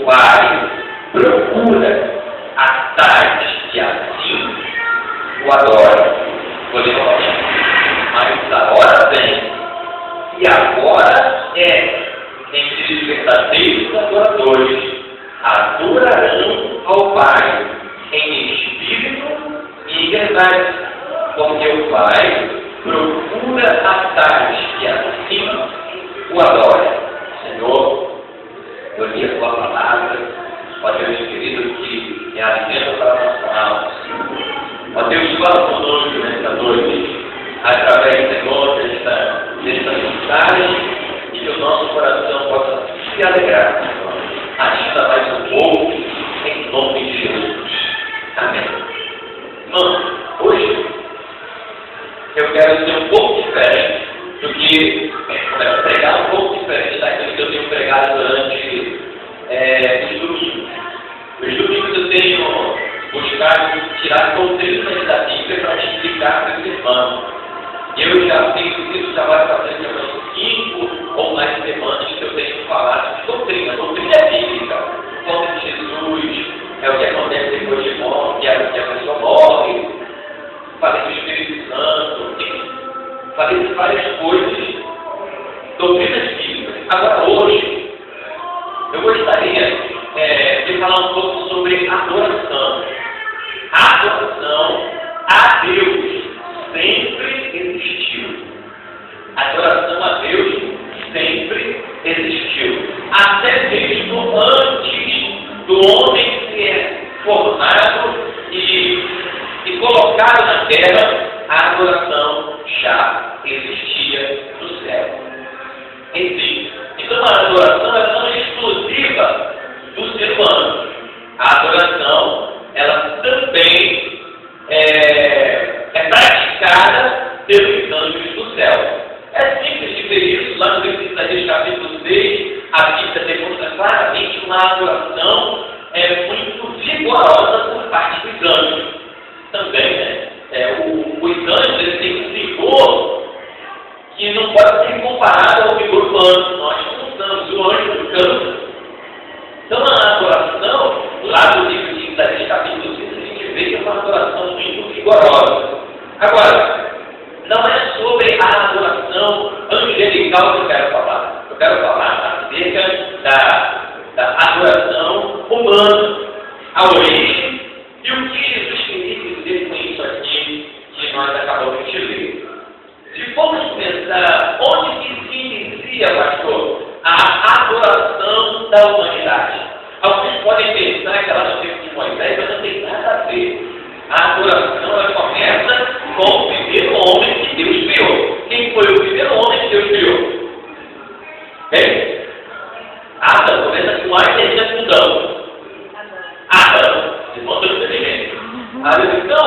pai procura a tais que assim o adoram. Vou ler novamente. Mas a hora vem, e agora entre os verdadeiros adoradores, adorarão ao Pai em espírito e em verdade, porque o Pai procura a tais que assim o adorem. Senhor, eu li a tua palavra, ó Deus querido, que me alimenta para a nossa alma. Ó Deus, fala conosco nesta noite, através, Senhor, desta mensagem, e que o nosso coração possa se alegrar, Senhor. Ainda mais um pouco, em nome de Jesus. Amém. Irmão, hoje eu quero ser um pouco diferente do que quero pregar, um pouco diferente daquilo que eu tenho pregado durante os domingos. Os domingos eu tenho buscado tirar doutrinas da Bíblia para me explicar para esse irmão. Eu já tenho sido trabalho bastante umas 5 ou mais semanas que eu tenho falado de doutrina bíblica, como de Jesus, é o que acontece depois de morte, é o que a pessoa morre, falei do Espírito Santo, falei de várias coisas, doutrinas bíblicas. Agora hoje, eu gostaria de falar um pouco sobre adoração. A adoração a Deus sempre existiu. A adoração a Deus sempre existiu. Até mesmo antes do homem ser formado e colocado na terra, a adoração já existia no céu. Enfim, então a adoração ela não é exclusiva do ser humano. A adoração ela também é praticada pelos anjos do céu. É simples de ver isso lá no versículo capítulo 6, a Bíblia demonstra claramente uma adoração muito vigorosa por parte dos anjos. Também, né? Os anjos eles têm um vigor que não pode ser comparado ao vigor humano. Nós não somos o anjo do campo. Então a adoração, lá no livro de Isaías capítulo 6, a gente vê que é uma adoração muito vigorosa. Agora, não é sobre a adoração angelical que eu quero falar. Eu quero falar acerca da adoração humana, a origem e o que Jesus queria dizer com isso aqui que nós acabamos de ler. Se formos pensar onde que se inicia, pastor, a adoração da humanidade. Alguns podem pensar que ela não tem de Moisés, mas não tem nada a ver. A adoração ela começa com o primeiro homem que Deus criou. Quem foi o primeiro homem que Deus criou? Adão. Começa com A e termina com Adão. Adão. Irmão do inteligente. Então,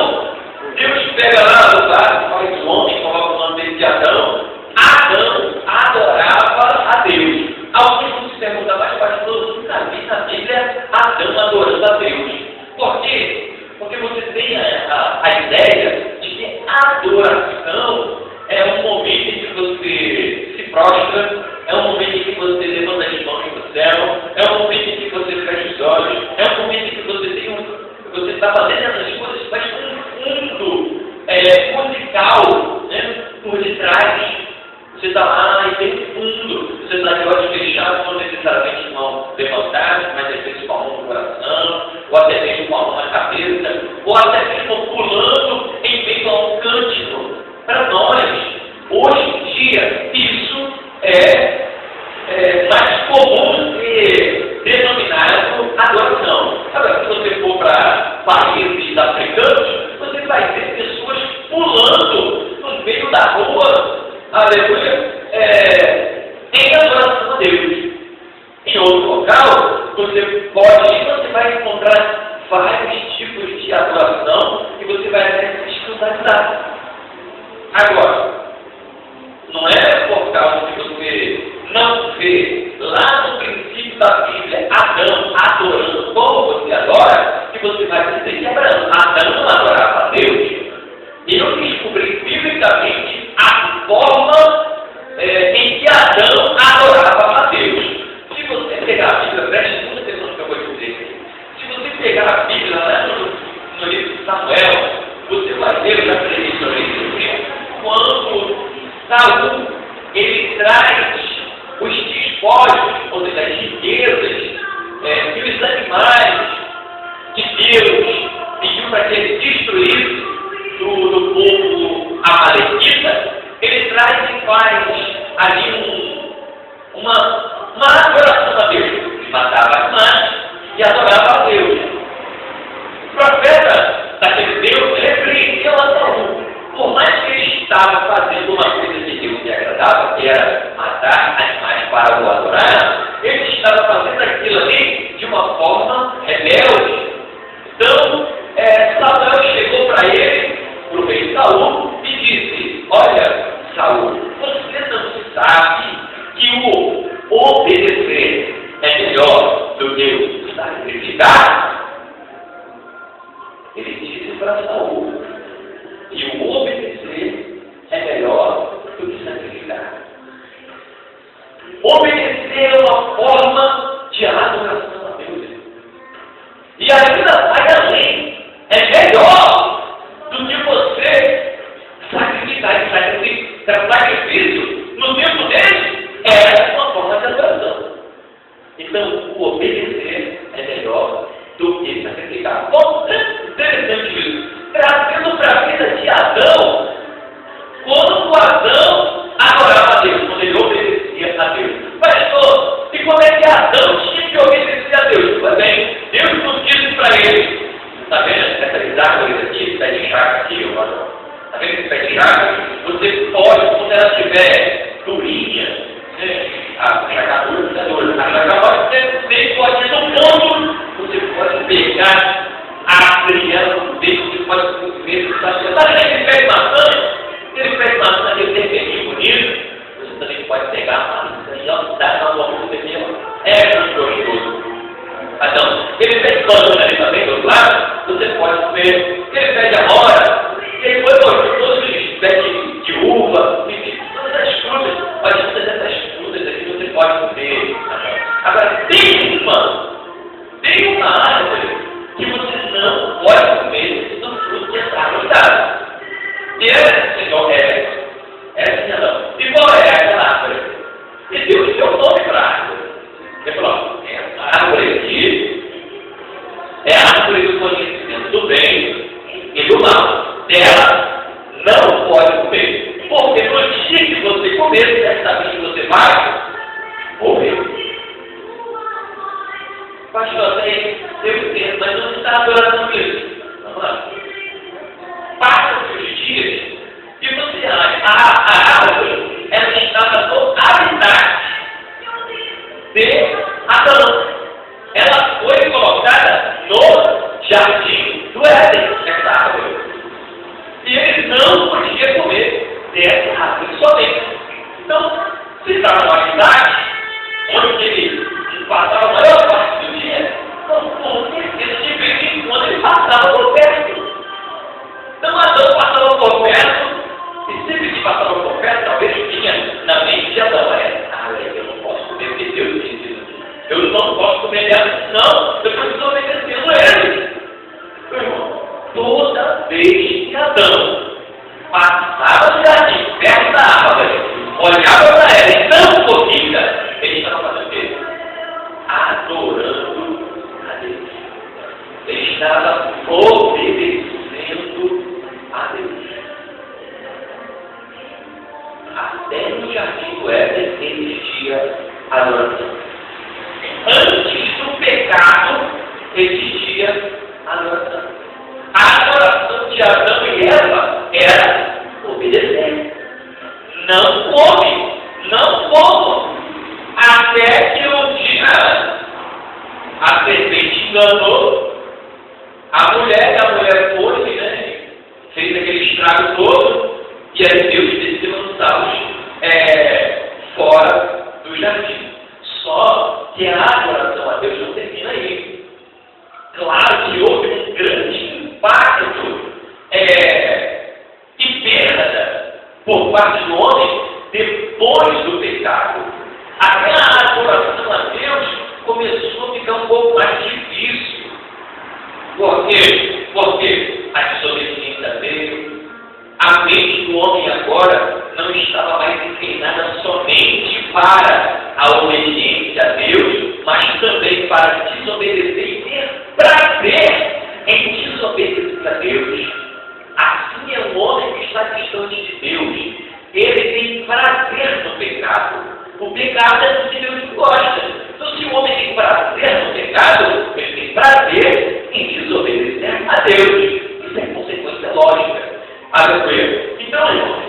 Deus pega lá, faz o homem, coloca o nome dele de Adão. Adão adorava a Deus. Alguns vão se perguntar, mas pastor, nunca vi na Bíblia Adão adorando a Deus. Por quê? Porque você tem a ideia de que a adoração é um momento em que você se prostra, é um momento em que você levanta as mãos para o céu, é um momento em que você fecha os olhos, é um momento em que você está fazendo essas coisas, mas com um fundo musical, né, por detrás. Você está lá e tem fundo, você está de olhos fechados, não necessariamente mão levantada, mas às vezes com a mão no coração, ou até mesmo com a mão na cabeça, ou até mesmo pulando em meio a um cântico. Para nós, hoje em dia, isso é mais comum ser denominado adoração. Agora, se você for para países africanos, você vai ver pessoas pulando no meio da rua, aleluia, em adoração a Deus. Em outro local, você pode ir, você vai encontrar vários tipos de adoração e você vai até se escandalizar. Agora, não é por causa que você não vê lá no princípio da Bíblia Adão adorando como você adora, que você vai dizer que Adão não adorava a Deus. E eu descobri biblicamente a forma em que Adão adorava a Deus. Se você pegar a Bíblia, preste muita atenção no que eu vou Saul, ele traz os despojos, ou seja, as riquezas, e os animais que Deus pediu para que ele destruísse do povo amalekita. Ele traz e faz ali uma adoração a Deus. Ele matava animais e adorava a Deus. O profeta daquele Deus repreendeu a Saul. Por mais que ele estava fazendo uma coisa que Deus lhe agradava, que era matar animais para o adorar, ele estava fazendo aquilo ali de uma forma rebelde. Então, Samuel chegou para ele, para o rei Saul, e disse: olha, Saul, você não sabe que o obedecer é melhor do que o sacrificar? Ele disse para Saul que o obedecer é melhor do que sacrificar. Obedecer é uma forma de adoração a Deus. E ainda vai além. É melhor do que você sacrificar. Sacrifício, no tempo dele, é uma forma de adoração. Então, o obedecer é melhor do que sacrificar. Bom, é interessante isso. Trazendo para a vida de Adão, quando Adão adorava a Deus, quando ele obedecia a Deus. Pastor, e como é que Adão tinha que obedecer a Deus? Pois bem, Deus não disse para ele: está vendo essas árvores aqui, pé de jaca aqui, está vendo esse pé de jaca? Você pode, quando ela estiver durinha, a jaca dura, a jaca pode ir no ponto, você pode pegar a criança do dedo, você pode comer, sabe aquele pé de maçã? Aquele pé de maçã, aquele temperinho bonito, você também pode pegar a maçã e dar uma boca aqui, é gostoso. Então, aquele pé de banana ali também, do outro lado, você pode comer. Aquele pé de amora, ele foi gostoso, pé de uva, enfim, todas as frutas, mas todas essas frutas aqui você pode comer. Agora, tem uma árvore que você não pode comer no fruto que está arrojado. E essa não. E qual é aquela árvore? E Deus deu nome para a árvore. Ele falou: essa árvore aqui é a árvore do conhecimento do bem e do mal. Dela não pode comer. Porque no dia que você comer, certamente você vai morrer. Pastor, eu entendo, mas não está adorando isso. Vamos lá. Passam-se os dias e você acha a árvore, ela estava no habitat de Adão. Ela foi colocada no jardim do Éden, essa árvore. E ele não podia comer dessa árvore somente. Então, se estava no habitat, onde ele passava a maior parte do dia, com certeza de vez em quando ele passava por perto. Então Adão passava por perto, e sempre que passava por perto, talvez tinha na mente de Adão: eu não posso comer porque Deus disse isso. Eu não posso comer dela, não, eu preciso obedecendo ele. Meu irmão, toda vez que Adão passava no jardim, perto da árvore, olhava para ela e não comida, ele estava fazendo o quê? Adorando a Deus. Ele estava obedecendo a Deus. Até no jardim do Éden existia adoração. Antes do pecado existia adoração. A adoração de Adão e Eva era obedecer. Não come, não como. Até que um dia a serpente enganou a mulher foi, fez aquele estrago todo, e aí Deus decidiu lançá-los fora do jardim. Só que a adoração a Deus não termina aí. Claro que houve um grande impacto e perda por parte do homem depois do pecado. Aquela adoração a Deus começou a ficar um pouco mais difícil. Por quê? Porque a desobediência veio, a mente do homem agora não estava mais inclinada somente para a obediência a Deus, mas também para desobedecer e ter prazer em desobedecer a Deus. Assim é o homem que está distante de Deus. Ele tem prazer no pecado. O pecado é do que Deus gosta. Então, se o homem tem prazer no pecado, ele tem prazer em desobedecer a Deus. Isso é consequência lógica. Aleluia. Então, irmão,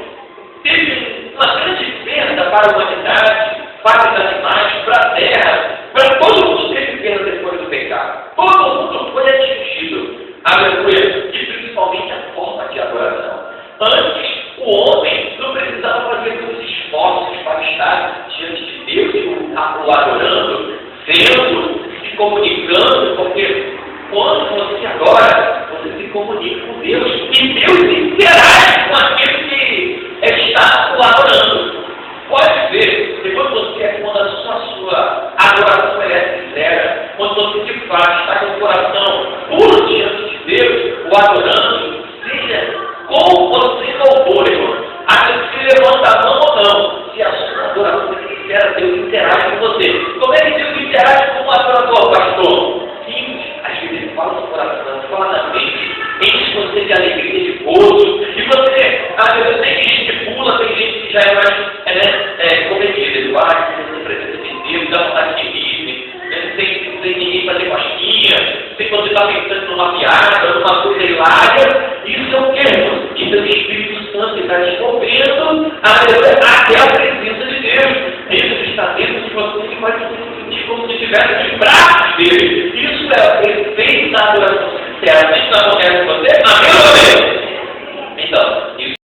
teve uma grande perda para a humanidade, para os animais, para a terra, para todo mundo teve perda depois do pecado. Todo mundo foi atingido. Aleluia. E principalmente a forma de adoração. Antes, o homem não precisava fazer muitos esforços para estar diante de Deus, o adorando, vendo, se comunicando, porque quando você adora, você se comunica com Deus, e Deus interage com aquele que está o adorando. Pode ver, depois quando a sua adoração é sincera, quando você de fato está com o coração puro diante de Deus, o adorando, seja com você louvor, irmão. Aquele que levanta a mão ou não, se a sua adoração é sincera, Deus interage com você. Como é que Deus interage com o adorador, pastor? Sim, às vezes ele fala no coração, fala na mente, enche você de alegria, de gozo, e você, às vezes tem gente que pula, tem gente que já é mais comedida, ele vai, você precisa de Deus, dá vontade de rir, sem ninguém fazer cosquinha, sem quando você está pensando numa piada, numa coisa hilária. Isso é o que, irmão? Isso é o Espírito Santo que está te movendo até a presença de Deus. Ele está dentro de você e vai se sentir como se estivesse de braços dele. Isso é o efeito da adoração sincera. Isso acontece com você? Amém ou não? Então,